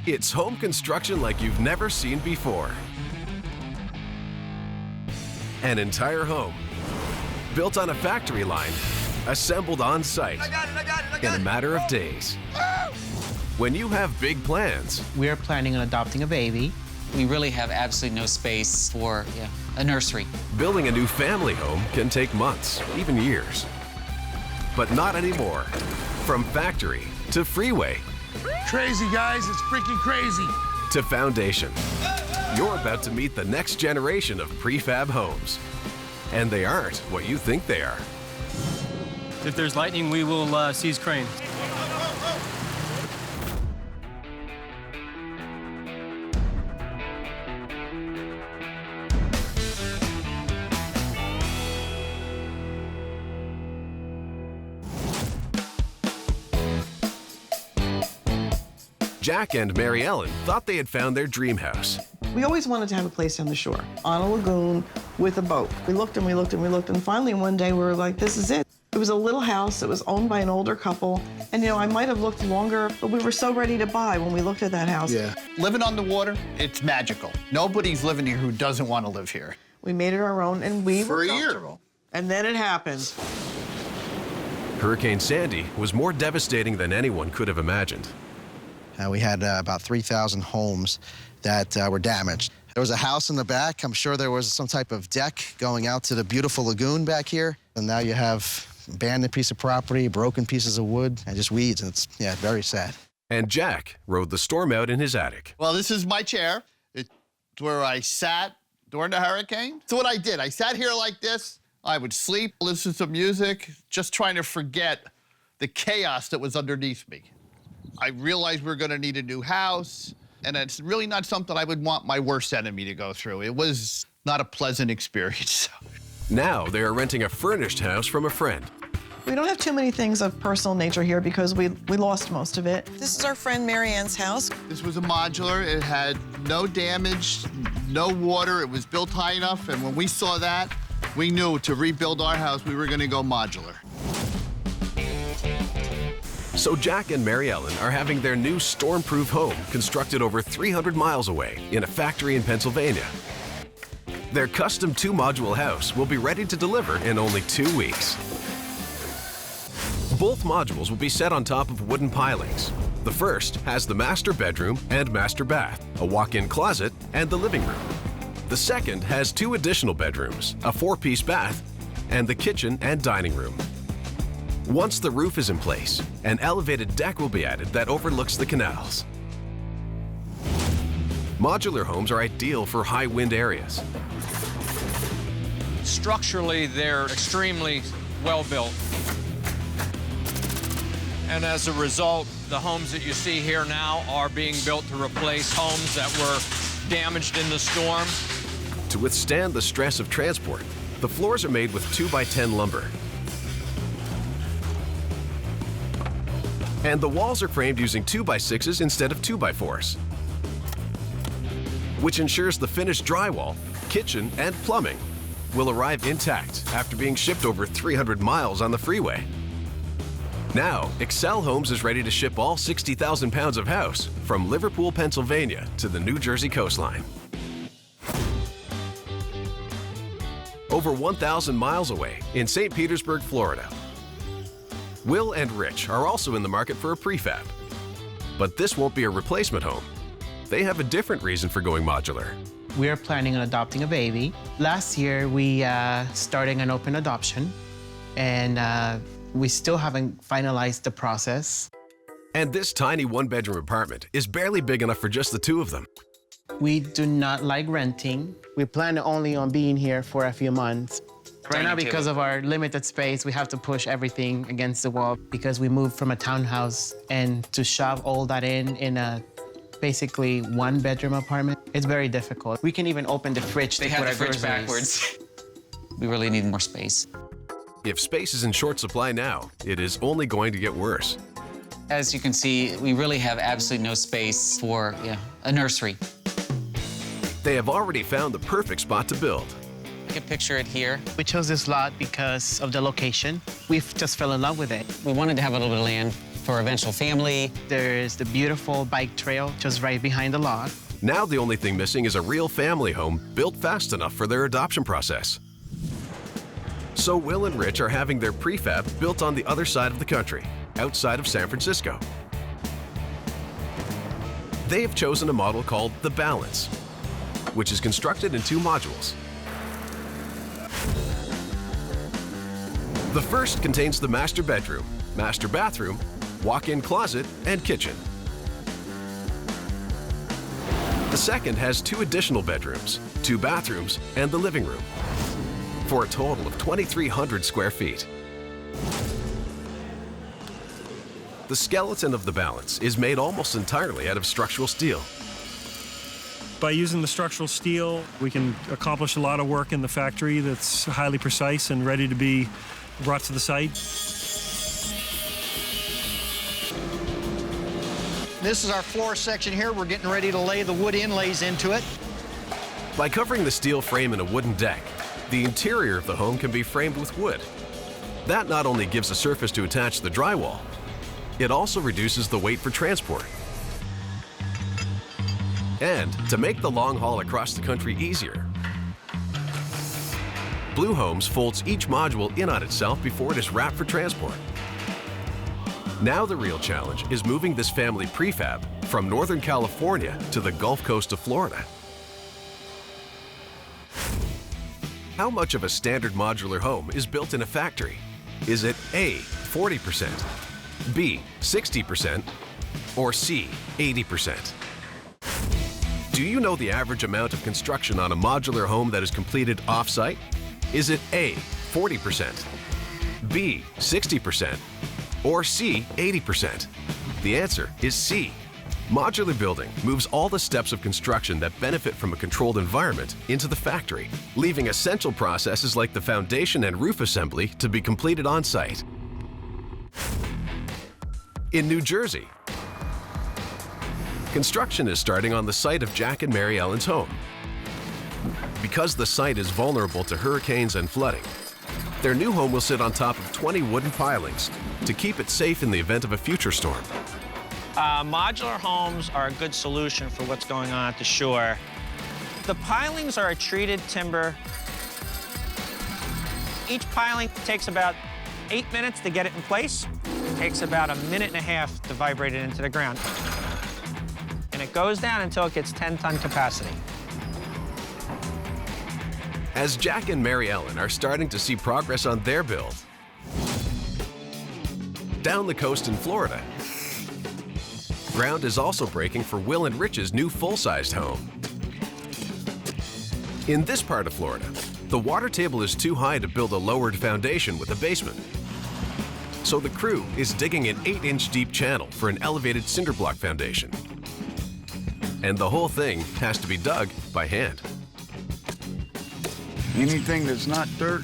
It's home construction like you've never seen before. An entire home built on a factory line, assembled on site in a matter of days. When you have big plans, We're planning on adopting a baby. We really have absolutely no space for a nursery. building a new family home can take months, even years. But not anymore. From factory to freeway Crazy, guys. It's freaking crazy. to foundation, you're about to meet the next generation of prefab homes. And they aren't what you think they are. If there's lightning, we will seize crane. Jack and MaryEllen thought they had found their dream house. We always wanted to have a place on the shore, on a lagoon with a boat. We looked and we looked and we looked, and finally one day we were like, this is it. It was a little house that was owned by an older couple, and I might have looked longer, but we were so ready to buy when we looked at that house. Yeah. Living on the water, it's magical. Nobody's living here who doesn't want to live here. We made it our own, and we For were a year. comfortable. And then it happened. Hurricane Sandy was more devastating than anyone could have imagined. We had about 3,000 homes that were damaged. There was a house in the back. I'm sure there was some type of deck going out to the beautiful lagoon back here. And now you have abandoned piece of property, broken pieces of wood, and just weeds. And it's, very sad. And Jack rode the storm out in his attic. Well, this is my chair. It's where I sat during the hurricane. So what I did, I sat here like this. I would sleep, listen to music, just trying to forget the chaos that was underneath me. I realized we were going to need a new house, and it's really not something I would want my worst enemy to go through. It was not a pleasant experience. Now they are renting a furnished house from a friend. We don't have too many things of personal nature here because we lost most of it. This is our friend Mary Ann's house. This was a modular. It had no damage, no water. It was built high enough, and when we saw that, we knew to rebuild our house, we were going to go modular. So Jack and MaryEllen are having their new Stormproof home constructed over 300 miles away in a factory in Pennsylvania. Their custom 2-module house will be ready to deliver in only 2 weeks. Both modules will be set on top of wooden pilings. The first has the master bedroom and master bath, a walk-in closet, and the living room. The second has 2 additional bedrooms, a 4-piece bath, and the kitchen and dining room. Once the roof is in place, an elevated deck will be added that overlooks the canals. Modular homes are ideal for high wind areas. Structurally, they're extremely well built. And as a result, the homes that you see here now are being built to replace homes that were damaged in the storm. To withstand the stress of transport, the floors are made with 2x10 lumber. And the walls are framed using 2x6s instead of 2x4s, which ensures the finished drywall, kitchen, and plumbing will arrive intact after being shipped over 300 miles on the freeway. Now, Excel Homes is ready to ship all 60,000 pounds of house from Liverpool, Pennsylvania to the New Jersey coastline. Over 1,000 miles away in St. Petersburg, Florida. Will and Rich are also in the market for a prefab. But this won't be a replacement home. They have a different reason for going modular. We're planning on adopting a baby. Last year, we started an open adoption, and we still haven't finalized the process. And this tiny 1-bedroom apartment is barely big enough for just the 2 of them. We do not like renting. We plan only on being here for a few months. Right now, because of our limited space, we have to push everything against the wall because we moved from a townhouse, and to shove all that in a basically 1-bedroom apartment, it's very difficult. We can even open the fridge to They put have our the fridge groceries. backwards. We really need more space. If space is in short supply now, it is only going to get worse. As you can see, we really have absolutely no space for a nursery. They have already found the perfect spot to build. You can picture it here. We chose this lot because of the location. We just fell in love with it. We wanted to have a little bit of land for eventual family. There's the beautiful bike trail just right behind the lot. Now the only thing missing is a real family home built fast enough for their adoption process. So Will and Rich are having their prefab built on the other side of the country, outside of San Francisco. They have chosen a model called the Balance, which is constructed in 2 modules. The first contains the master bedroom, master bathroom, walk-in closet, and kitchen. The second has 2 additional bedrooms, 2 bathrooms, and the living room, for a total of 2,300 square feet. The skeleton of the Balance is made almost entirely out of structural steel. By using the structural steel, we can accomplish a lot of work in the factory that's highly precise and ready to be brought to the site. This is our floor section here. We're getting ready to lay the wood inlays into it. By covering the steel frame in a wooden deck, the interior of the home can be framed with wood. That not only gives a surface to attach the drywall, it also reduces the weight for transport. And to make the long haul across the country easier, Blue Homes folds each module in on itself before it is wrapped for transport. Now the real challenge is moving this family prefab from Northern California to the Gulf Coast of Florida. How much of a standard modular home is built in a factory? Is it A, 40%, B, 60%, or C, 80%? Do you know the average amount of construction on a modular home that is completed off-site? Is it A, 40%, B, 60%, or C, 80%? The answer is C. Modular building moves all the steps of construction that benefit from a controlled environment into the factory, leaving essential processes like the foundation and roof assembly to be completed on-site. In New Jersey, construction is starting on the site of Jack and MaryEllen's home. Because the site is vulnerable to hurricanes and flooding, their new home will sit on top of 20 wooden pilings to keep it safe in the event of a future storm. Modular homes are a good solution for what's going on at the shore. The pilings are a treated timber. Each piling takes about 8 minutes to get it in place. It takes about 1.5 minutes to vibrate it into the ground. And it goes down until it gets 10-ton capacity. As Jack and MaryEllen are starting to see progress on their build, down the coast in Florida, ground is also breaking for Will and Rich's new full-sized home. In this part of Florida, the water table is too high to build a lowered foundation with a basement. So the crew is digging an 8-inch deep channel for an elevated cinder block foundation. And the whole thing has to be dug by hand. Anything that's not dirt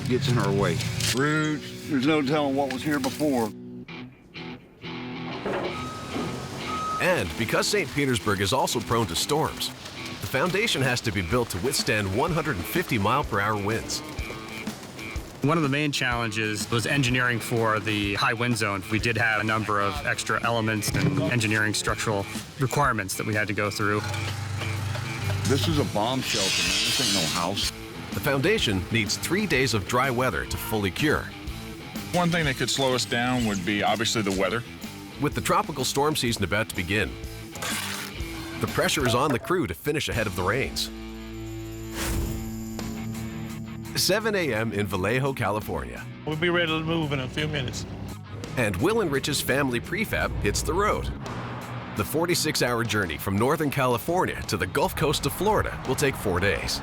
gets in our way. Roots, there's no telling what was here before. And because St. Petersburg is also prone to storms, the foundation has to be built to withstand 150-mile-per-hour winds. One of the main challenges was engineering for the high wind zone. We did have a number of extra elements and engineering structural requirements that we had to go through. This is a bomb shelter, man. This ain't no house. The foundation needs 3 days of dry weather to fully cure. One thing that could slow us down would be obviously the weather. With the tropical storm season about to begin, the pressure is on the crew to finish ahead of the rains. 7 a.m. in Vallejo, California. We'll be ready to move in a few minutes. And Will and Rich's family prefab hits the road. The 46-hour journey from Northern California to the Gulf Coast of Florida will take 4 days.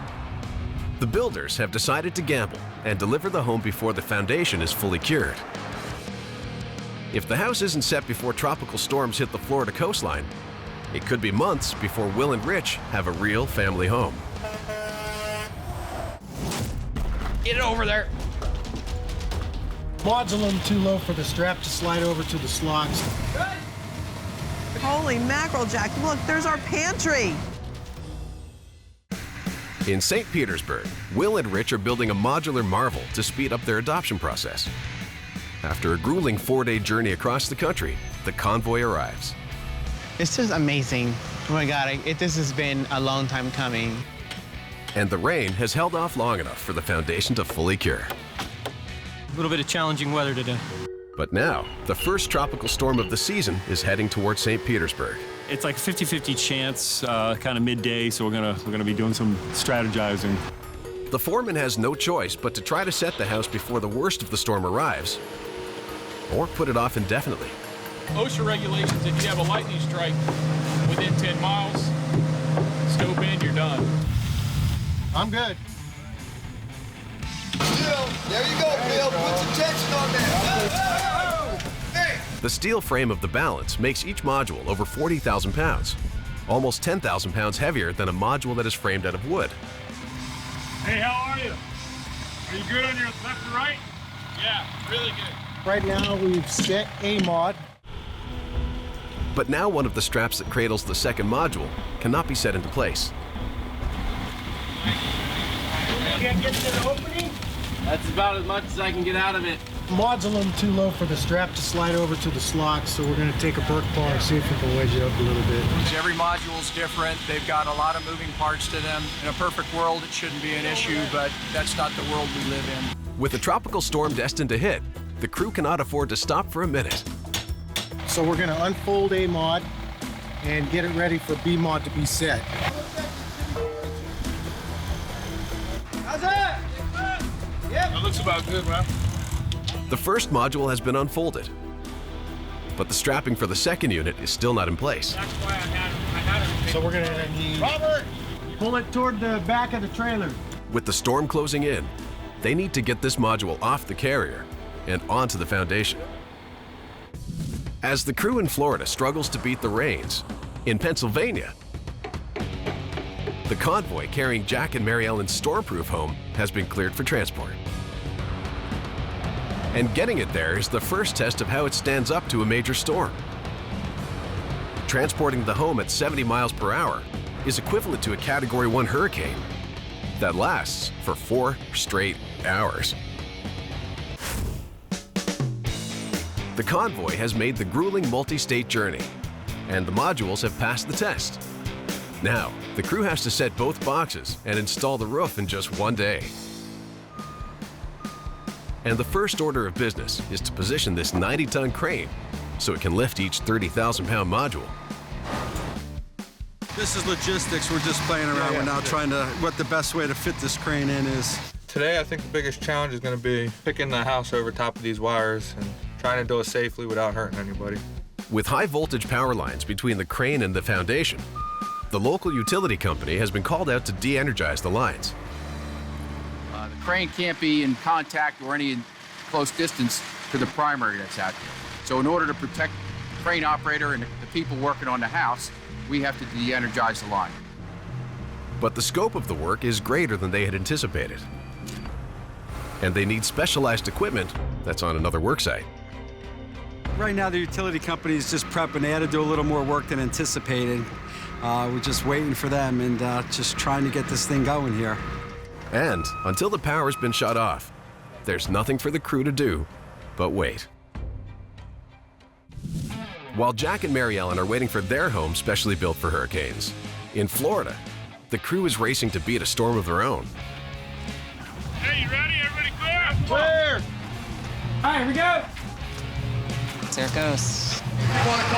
The builders have decided to gamble and deliver the home before the foundation is fully cured. If the house isn't set before tropical storms hit the Florida coastline, it could be months before Will and Rich have a real family home. Get it over there. Modular too low for the strap to slide over to the slots. Holy mackerel, Jack. Look, there's our pantry. In St. Petersburg, Will and Rich are building a modular marvel to speed up their adoption process. After a grueling 4-day journey across the country, the convoy arrives. It's just amazing. Oh my God, this has been a long time coming. And the rain has held off long enough for the foundation to fully cure. A little bit of challenging weather today. But now, the first tropical storm of the season is heading towards St. Petersburg. It's like a 50-50 chance, kind of midday, so we're gonna be doing some strategizing. The foreman has no choice but to try to set the house before the worst of the storm arrives, or put it off indefinitely. OSHA regulations, if you have a lightning strike within 10 miles, scope in, you're done. I'm good. Bill, there you go, Bill. Put some tension on there. Hey. The steel frame of the balance makes each module over 40,000 pounds, almost 10,000 pounds heavier than a module that is framed out of wood. Hey, how are you? Are you good on your left and right? Yeah, really good. Right now we've set a mod. But now one of the straps that cradles the second module cannot be set into place. Can't get to the opening? That's about as much as I can get out of it. Mod's a little too low for the strap to slide over to the slot, so we're going to take a Burke bar and see if we can wedge it up a little bit. Every module's different. They've got a lot of moving parts to them. In a perfect world, it shouldn't be an issue, but that's not the world we live in. With a tropical storm destined to hit, the crew cannot afford to stop for a minute. So we're going to unfold A mod and get it ready for B mod to be set. How's that? Yep. That looks about good, man. The first module has been unfolded, but the strapping for the second unit is still not in place. That's why I had it. So we're going to need... Robert! Pull it toward the back of the trailer. With the storm closing in, they need to get this module off the carrier and onto the foundation. As the crew in Florida struggles to beat the rains, in Pennsylvania, the convoy carrying Jack and MaryEllen's Stormproof home has been cleared for transport. And getting it there is the first test of how it stands up to a major storm. Transporting the home at 70 miles per hour is equivalent to a Category 1 hurricane that lasts for 4 straight hours. The convoy has made the grueling multi-state journey, and the modules have passed the test. Now, the crew has to set both boxes and install the roof in just one day. And the first order of business is to position this 90-ton crane so it can lift each 30,000-pound module. This is logistics. We're just playing around. We're now trying to, what the best way to fit this crane in is. Today, I think the biggest challenge is going to be picking the house over top of these wires and trying to do it safely without hurting anybody. With high-voltage power lines between the crane and the foundation, the local utility company has been called out to de-energize the lines. The crane can't be in contact or any close distance to the primary that's out there. So in order to protect the crane operator and the people working on the house, we have to de-energize the line. But the scope of the work is greater than they had anticipated. And they need specialized equipment that's on another work site. Right now, the utility company is just prepping. They had to do a little more work than anticipated. We're just waiting for them and just trying to get this thing going here. And until the power's been shut off, there's nothing for the crew to do but wait. While Jack and MaryEllen are waiting for their home specially built for hurricanes, in Florida, the crew is racing to beat a storm of their own. Hey, you ready? Everybody clear? Clear! All right, here we go. There it goes.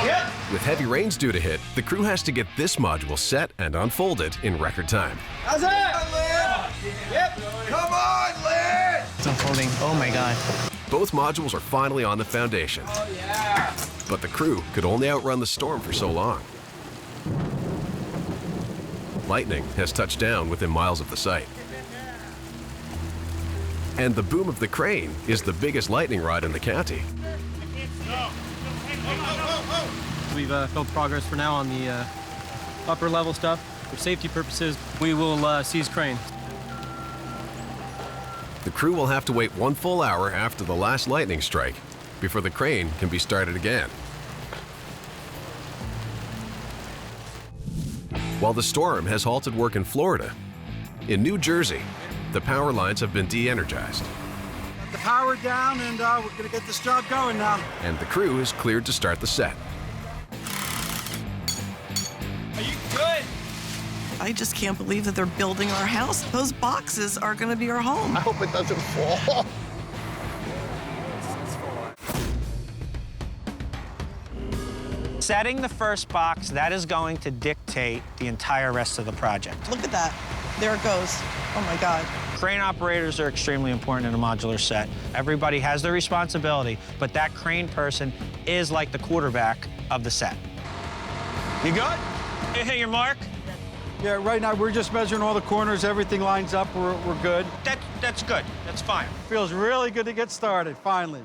Yep. With heavy rains due to hit, the crew has to get this module set and unfolded in record time. How's that? Yep. Come on, Lynn! It's unfolding. Oh my God. Both modules are finally on the foundation. Oh, yeah. But the crew could only outrun the storm for so long. Lightning has touched down within miles of the site. And the boom of the crane is the biggest lightning rod in the county. We've built progress for now on the upper level stuff. For safety purposes, we will seize crane. The crew will have to wait 1 full hour after the last lightning strike before the crane can be started again. While the storm has halted work in Florida, in New Jersey, the power lines have been de-energized. the power down, and we're gonna get this job going now. And the crew is cleared to start the set. Are you good? I just can't believe that they're building our house. Those boxes are going to be our home. I hope it doesn't fall. Setting the first box, that is going to dictate the entire rest of the project. Look at that. There it goes. Oh, my God. Crane operators are extremely important in a modular set. Everybody has their responsibility, but that crane person is like the quarterback of the set. You good? You hit your mark? Yeah, right now we're just measuring all the corners. Everything lines up. We're good. That's good. That's fine. Feels really good to get started, finally.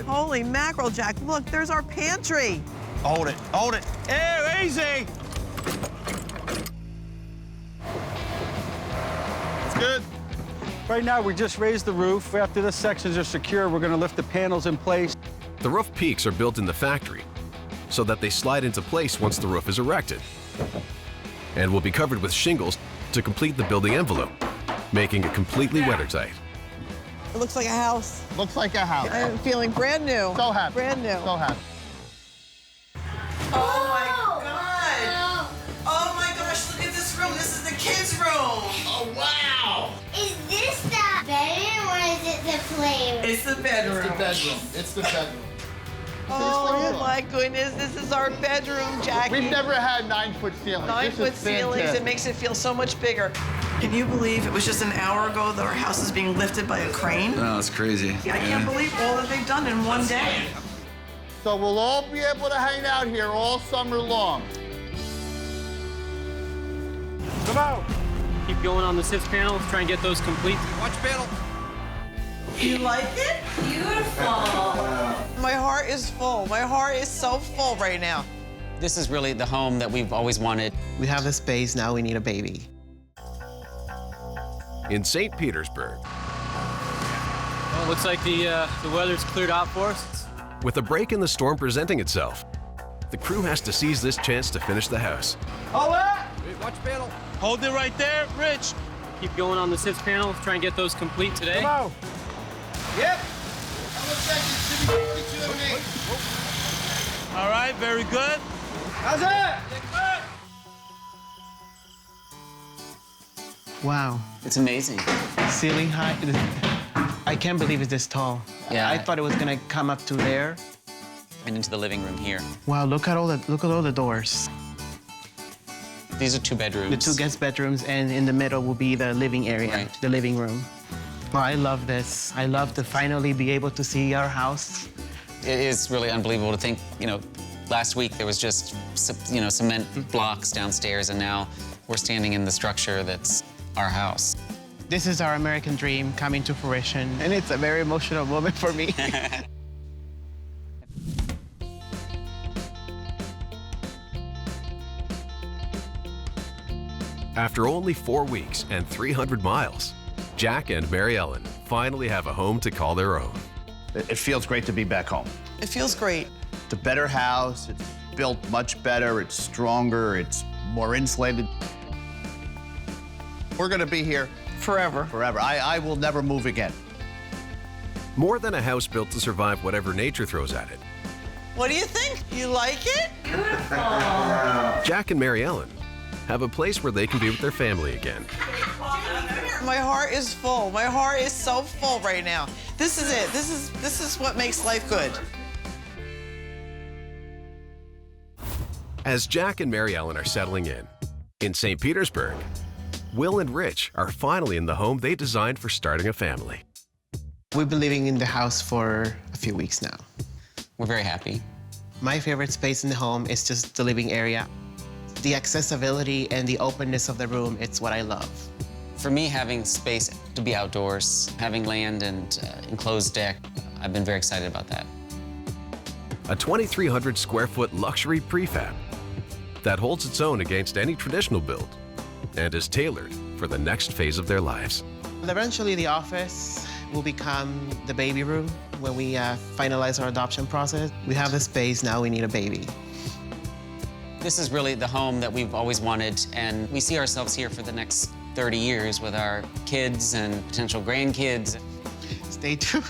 Holy mackerel, Jack. Look, there's our pantry. Hold it. Hold it. Hey, easy. It's good. Right now, we just raised the roof. After this sections are secure, we're gonna lift the panels in place. The roof peaks are built in the factory so that they slide into place once the roof is erected, and will be covered with shingles to complete the building envelope, making it completely weathertight. It looks like a house. Looks like a house. I'm feeling brand new. So happy. Brand new. So happy. Oh, my God. Oh, my gosh, look at this room. This is the kids' room. Oh, wow. Is this the bedroom or is it the playroom? It's the bedroom. It's the bedroom. It's the bedroom. Oh, my goodness. This is our bedroom, Jackie. We've never had 9-foot ceilings. 9-foot ceilings. It makes it feel so much bigger. Can you believe it was just an hour ago that our house is being lifted by a crane? No, it's crazy. I can't believe all that they've done in one day. So we'll all be able to hang out here all summer long. Come out. Keep going on the 6 panels, try and get those complete. Watch panel. You like it? Beautiful. My heart is full. My heart is so full right now. This is really the home that we've always wanted. We have the space, now we need a baby. In St. Petersburg, Well, looks like the weather's cleared out for us. with a break in the storm presenting itself, the crew has to seize this chance to finish the house. Hold it. Watch panel. Hold it right there, Rich. Keep going on the 6 panels, try and get those complete today. Come out. Yep. How much seconds? 4208. All right, very good. How's that? Wow. It's amazing. Ceiling height. I can't believe it's this tall. Yeah. I thought it was gonna come up to there. And into the living room here. Wow, look at all the doors. These are 2 bedrooms. The 2 guest bedrooms, and in the middle will be the living area, Right. the living room. Well, I love this. I love to finally be able to see our house. It is really unbelievable to think, last week there was just, cement blocks downstairs, and now we're standing in the structure that's our house. This is our American dream coming to fruition, and it's a very emotional moment for me. After only 4 weeks and 300 miles, Jack and MaryEllen finally have a home to call their own. It feels great to be back home. It feels great. It's a better house, it's built much better, it's stronger, it's more insulated. We're gonna be here forever. Forever. I will never move again. More than a house built to survive whatever nature throws at it, What do you think? You like it? Beautiful. Jack and MaryEllen have a place where they can be with their family again. My heart is full. My heart is so full right now. This is it. This is what makes life good. As Jack and MaryEllen are settling in St. Petersburg, Will and Rich are finally in the home they designed for starting a family. We've been living in the house for a few weeks now. We're very happy. My favorite space in the home is just the living area. The accessibility and the openness of the room, it's what I love. For me, having space to be outdoors, having land and enclosed deck, I've been very excited about that. A 2,300 square foot luxury prefab that holds its own against any traditional build and is tailored for the next phase of their lives. Eventually, the office will become the baby room when we finalize our adoption process. We have the space, now we need a baby. This is really the home that we've always wanted, and we see ourselves here for the next 30 years with our kids and potential grandkids. Stay tuned.